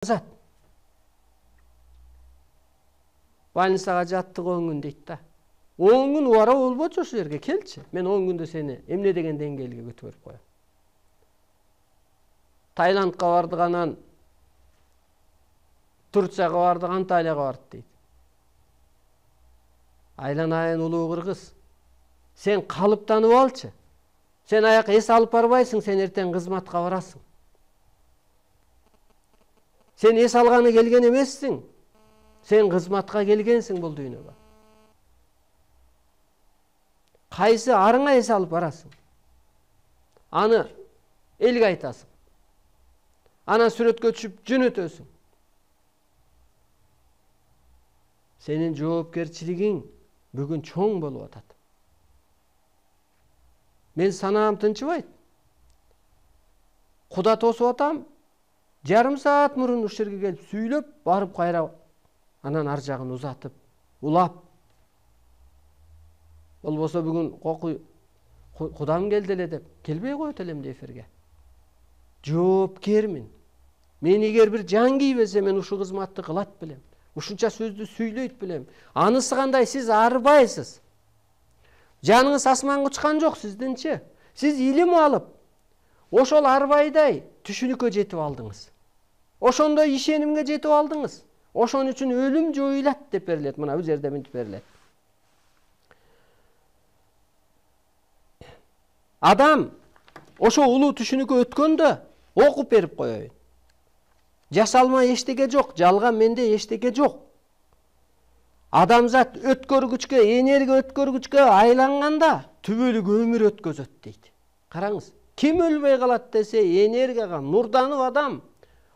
Зат. Больницага жаттык 10 күн дейт да. 10 күн убара болбочу ошол жерге келчи. Мен 10 күндө сени эмне деген деңгээлге көтөрүп коем. Таиландка бардык, анан Турцияга бардык, Анталияга бардык дейт. Айланайын улуу кыргыз. Сен калыптанып алчы. Сен аяк эс алып барбайсың, сен эртең кызматка барасың. Сен эс алганы келген эмессиң. Сен кызматка келгенсиң бул дүйнөгө. Кайсы арыңа эс алып барасың? Аны элге айтасың. Анан сүрөткө түшүп жөнөтөсүң. Сенин жоопкерчилигиң бүгүн чоң болуп атат. Мен санаам тынчыбайт. Куда тосуп атам. Жарым саат мурун ушул жерге келип сүйлөп, барып кайра анан ар жагын узатып, улап. Болбосо бүгүн Кудам келди эле деп келбей коет элем да эфирге. Жоопкермин. Мен эгер бир жан кийбесе, мен ушул кызматты кылат белем. Ушунча сөздү сүйлөйт белем. Анысы кандай, сиз арбайсыз. Жаныңыз асманга учкан жок сиздинчи. Сиз илим алып, ошол арбайдай түшүнүккө жетип алдыңыз. Ошондой ишенимге жетип алдыңыз. Ошон үчүн өлүм жоюлат деп берилет. Мына бул жерде мынтип берилет. Адам ошо улуу түшүнүккө өткөндө окуп берип коеюн. Жасалма эчтеке жок, жалган менде эчтеке жок. Адамзат өткөргүчкө, энергия өткөргүчкө айланганда түбөлүк өмүр өткөзөт дейт. Караңыз, ким өлбөй калат десе, энергияга нурданып адам,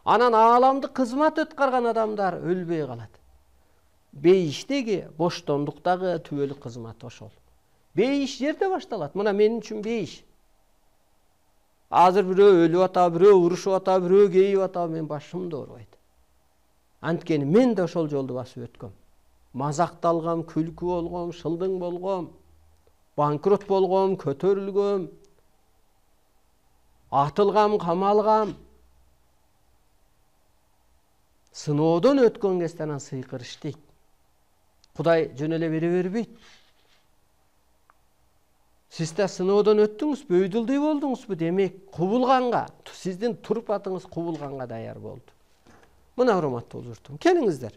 анан ааламды кызмат өткөргөн адамдар өлбөй калат. Бейиштеги, боштондуктагы түбөлүк кызмат ошол. Бейиш жерде башталат. Мына мен үчүн бейиш. Азыр бирөө өлүп атабы, бирөө урушуп атабы, бирөө кейип атабы, мен башымды оорубайт. Анткени мен да ошол жолду басып өткөм. Мазакталгам, күлкү болгом, шылдың болгом, банкрот болгом, көтөрүлгөм, атылгам, камалгам. Сыноодон өткөн кезде анан сыйкыр иштейт. Кудай жөн эле бере бербейт. Сиз да сыноодон өттүңүзбү, өйдүлдүй болдуңузбу? Демек, кубулганга, сиздин турпатыңыз кубулганга даяр болду. Мына урматтуу журтум, келиңиздер.